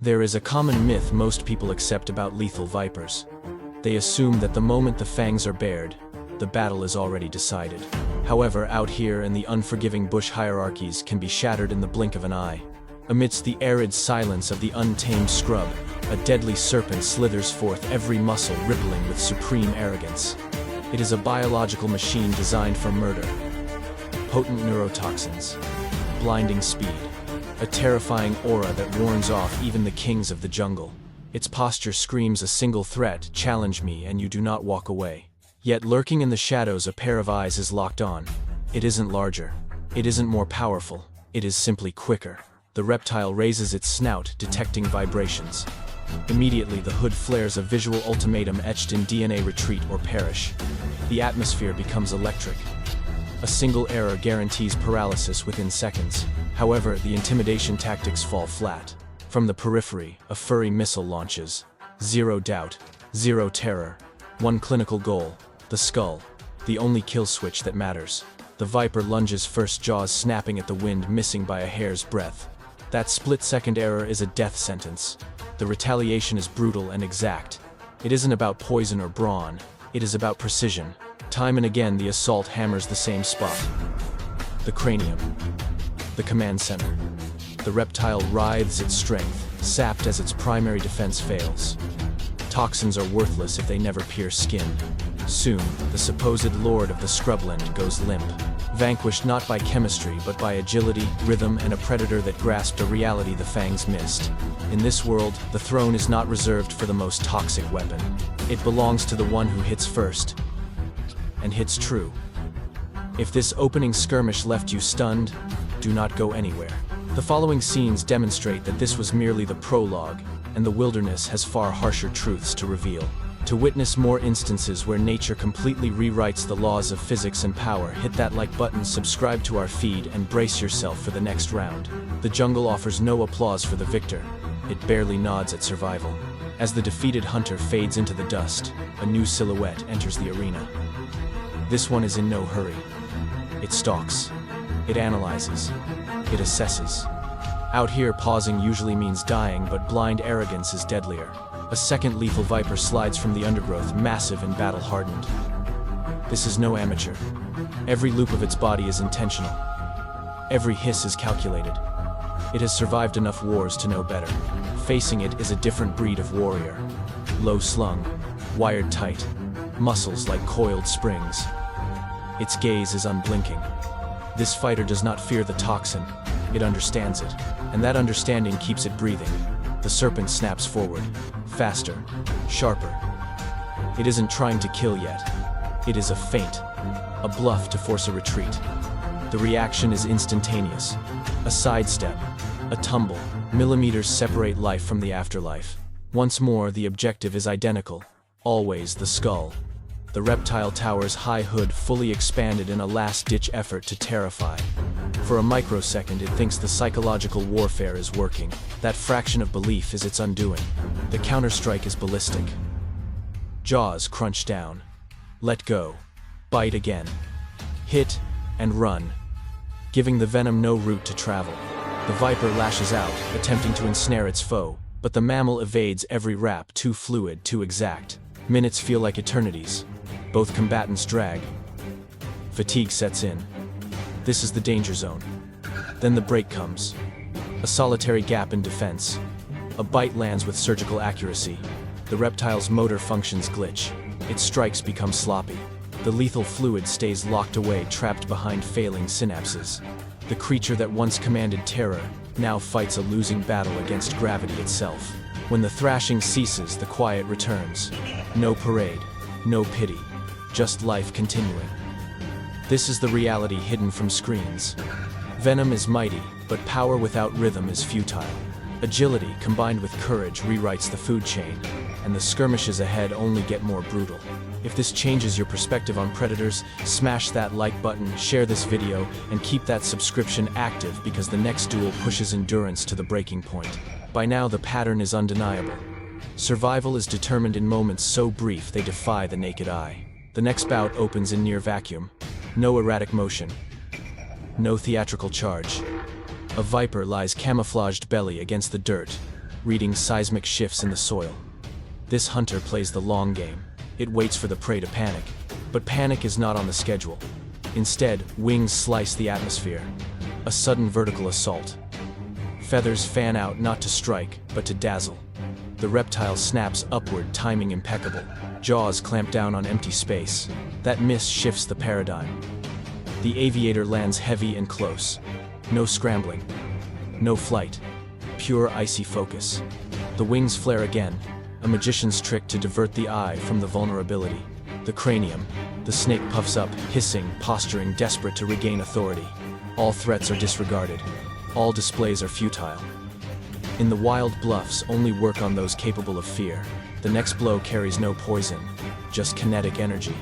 There is a common myth most people accept about lethal vipers. They assume that the moment the fangs are bared, the battle is already decided. However, out here in the unforgiving bush hierarchies can be shattered in the blink of an eye. Amidst the arid silence of the untamed scrub, a deadly serpent slithers forth, every muscle rippling with supreme arrogance. It is a biological machine designed for murder. Potent neurotoxins, blinding speed, a terrifying aura that warns off even the kings of the jungle. Its posture screams a single threat: challenge me and you do not walk away. Yet lurking in the shadows, a pair of eyes is locked on. It isn't larger. It isn't more powerful. It is simply quicker. The reptile raises its snout, detecting vibrations. Immediately, the hood flares, a visual ultimatum etched in DNA: retreat or perish. The atmosphere becomes electric. A single error guarantees paralysis within seconds. However, the intimidation tactics fall flat. From the periphery, a furry missile launches. Zero doubt, zero terror. One clinical goal: the skull. The only kill switch that matters. The viper lunges first, jaws snapping at the wind, missing by a hair's breadth. That split-second error is a death sentence. The retaliation is brutal and exact. It isn't about poison or brawn. It is about precision. Time and again, the assault hammers the same spot. The cranium. The command center. The reptile writhes its strength, sapped as its primary defense fails. Toxins are worthless if they never pierce skin. Soon, the supposed lord of the scrubland goes limp. Vanquished not by chemistry but by agility, rhythm, and a predator that grasped a reality the fangs missed. In this world, the throne is not reserved for the most toxic weapon. It belongs to the one who hits first, and hits true. If this opening skirmish left you stunned, do not go anywhere. The following scenes demonstrate that this was merely the prologue, and the wilderness has far harsher truths to reveal. To witness more instances where nature completely rewrites the laws of physics and power, hit that like button, subscribe to our feed, and brace yourself for the next round. The jungle offers no applause for the victor. It barely nods at survival. As the defeated hunter fades into the dust, a new silhouette enters the arena. This one is in no hurry. It stalks. It analyzes. It assesses. Out here, pausing usually means dying, but blind arrogance is deadlier. A second lethal viper slides from the undergrowth, massive and battle-hardened. This is no amateur. Every loop of its body is intentional. Every hiss is calculated. It has survived enough wars to know better. Facing it is a different breed of warrior. Low-slung, wired tight, muscles like coiled springs. Its gaze is unblinking. This fighter does not fear the toxin. It understands it, and that understanding keeps it breathing. The serpent snaps forward, faster, sharper. It isn't trying to kill yet. It is a feint, a bluff to force a retreat. The reaction is instantaneous. A sidestep, a tumble. Millimeters separate life from the afterlife. Once more, the objective is identical. Always the skull. The reptile towers high, hood fully expanded in a last-ditch effort to terrify. For a microsecond, it thinks the psychological warfare is working. That fraction of belief is its undoing. The counterstrike is ballistic. Jaws crunch down. Let go. Bite again. Hit and run, giving the venom no route to travel. The viper lashes out, attempting to ensnare its foe, but the mammal evades every rap, too fluid, too exact. Minutes feel like eternities. Both combatants drag. Fatigue sets in. This is the danger zone. Then the break comes. A solitary gap in defense. A bite lands with surgical accuracy. The reptile's motor functions glitch. Its strikes become sloppy. The lethal fluid stays locked away, trapped behind failing synapses. The creature that once commanded terror now fights a losing battle against gravity itself. When the thrashing ceases, the quiet returns. No parade, no pity, just life continuing. This is the reality hidden from screens. Venom is mighty, but power without rhythm is futile. Agility combined with courage rewrites the food chain, and the skirmishes ahead only get more brutal. If this changes your perspective on predators, smash that like button, share this video, and keep that subscription active, because the next duel pushes endurance to the breaking point. By now, the pattern is undeniable. Survival is determined in moments so brief they defy the naked eye. The next bout opens in near vacuum. No erratic motion. No theatrical charge. A viper lies camouflaged belly against the dirt, reading seismic shifts in the soil. This hunter plays the long game. It waits for the prey to panic. But panic is not on the schedule. Instead, wings slice the atmosphere. A sudden vertical assault. Feathers fan out not to strike, but to dazzle. The reptile snaps upward, timing impeccable. Jaws clamp down on empty space. That miss shifts the paradigm. The aviator lands heavy and close. No scrambling. No flight. Pure icy focus. The wings flare again, a magician's trick to divert the eye from the vulnerability. The cranium. The snake puffs up, hissing, posturing, desperate to regain authority. All threats are disregarded. All displays are futile. In the wild, bluffs only work on those capable of fear. The next blow carries no poison, just kinetic energy.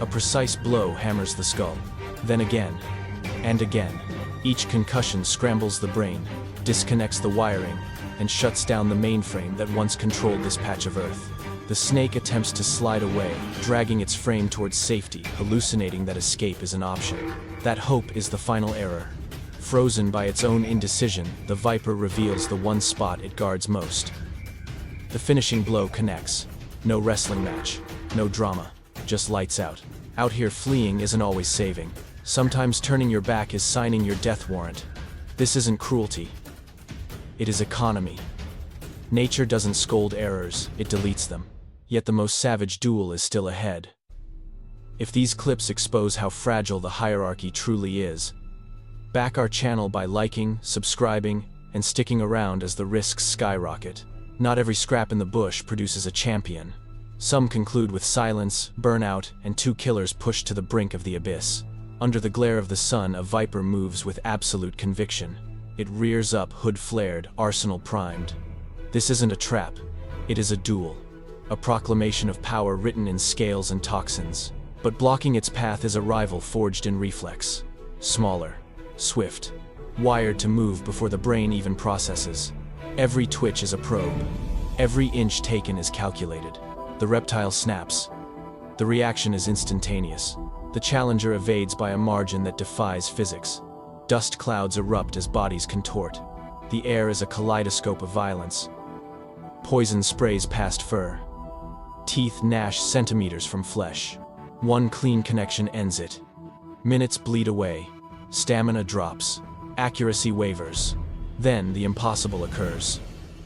A precise blow hammers the skull. Then again, and again. Each concussion scrambles the brain, disconnects the wiring, and shuts down the mainframe that once controlled this patch of earth. The snake attempts to slide away, dragging its frame towards safety, hallucinating that escape is an option. That hope is the final error. Frozen by its own indecision, the viper reveals the one spot it guards most. The finishing blow connects. No wrestling match, no drama, just lights out. Out here, fleeing isn't always saving. Sometimes turning your back is signing your death warrant. This isn't cruelty. It is economy. Nature doesn't scold errors, it deletes them. Yet the most savage duel is still ahead. If these clips expose how fragile the hierarchy truly is, back our channel by liking, subscribing, and sticking around as the risks skyrocket. Not every scrap in the bush produces a champion. Some conclude with silence, burnout, and two killers pushed to the brink of the abyss. Under the glare of the sun, a viper moves with absolute conviction. It rears up, hood flared, arsenal primed. This isn't a trap. It is a duel. A proclamation of power written in scales and toxins. But blocking its path is a rival forged in reflex. Smaller, swift, wired to move before the brain even processes. Every twitch is a probe. Every inch taken is calculated. The reptile snaps. The reaction is instantaneous. The challenger evades by a margin that defies physics. Dust clouds erupt as bodies contort. The air is a kaleidoscope of violence. Poison sprays past fur. Teeth gnash centimeters from flesh. One clean connection ends it. Minutes bleed away. Stamina drops. Accuracy wavers. Then the impossible occurs.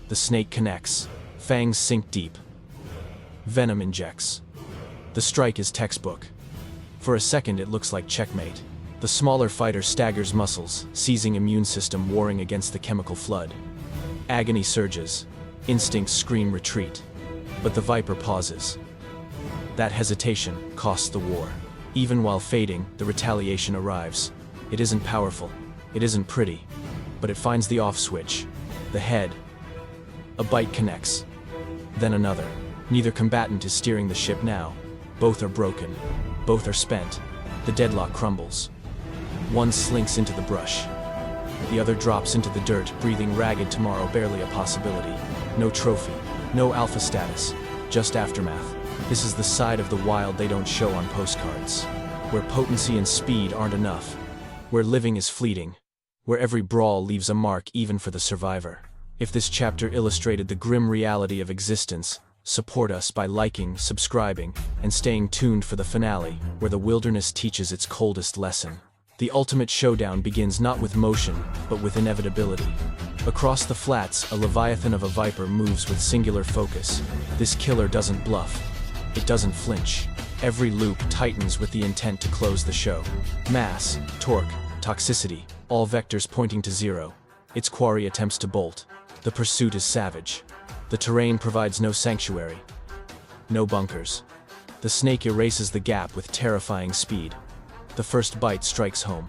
The snake connects. Fangs sink deep. Venom injects. The strike is textbook. For a second it looks like checkmate. The smaller fighter staggers muscles, seizing immune system warring against the chemical flood. Agony surges. Instincts scream retreat. But the viper pauses. That hesitation costs the war. Even while fading, the retaliation arrives. It isn't powerful. It isn't pretty. But it finds the off switch. The head. A bite connects. Then another. Neither combatant is steering the ship now. Both are broken. Both are spent. The deadlock crumbles. One slinks into the brush. The other drops into the dirt, breathing ragged. Tomorrow barely a possibility. No trophy. No alpha status. Just aftermath. This is the side of the wild they don't show on postcards. Where potency and speed aren't enough. Where living is fleeting. Where every brawl leaves a mark even for the survivor. If this chapter illustrated the grim reality of existence, support us by liking, subscribing, and staying tuned for the finale, where the wilderness teaches its coldest lesson. The ultimate showdown begins not with motion, but with inevitability. Across the flats, a leviathan of a viper moves with singular focus. This killer doesn't bluff. It doesn't flinch. Every loop tightens with the intent to close the show. Mass, torque, toxicity, all vectors pointing to zero. Its quarry attempts to bolt. The pursuit is savage. The terrain provides no sanctuary. No bunkers. The snake erases the gap with terrifying speed. The first bite strikes home.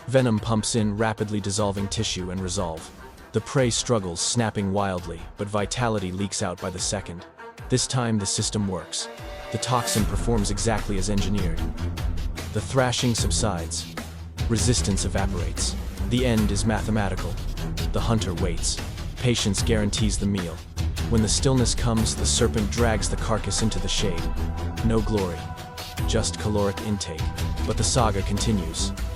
Venom pumps in, rapidly dissolving tissue and resolve. The prey struggles, snapping wildly, but vitality leaks out by the second. This time the system works. The toxin performs exactly as engineered. The thrashing subsides. Resistance evaporates. The end is mathematical. The hunter waits. Patience guarantees the meal. When the stillness comes, the serpent drags the carcass into the shade. No glory. Just caloric intake. But the saga continues.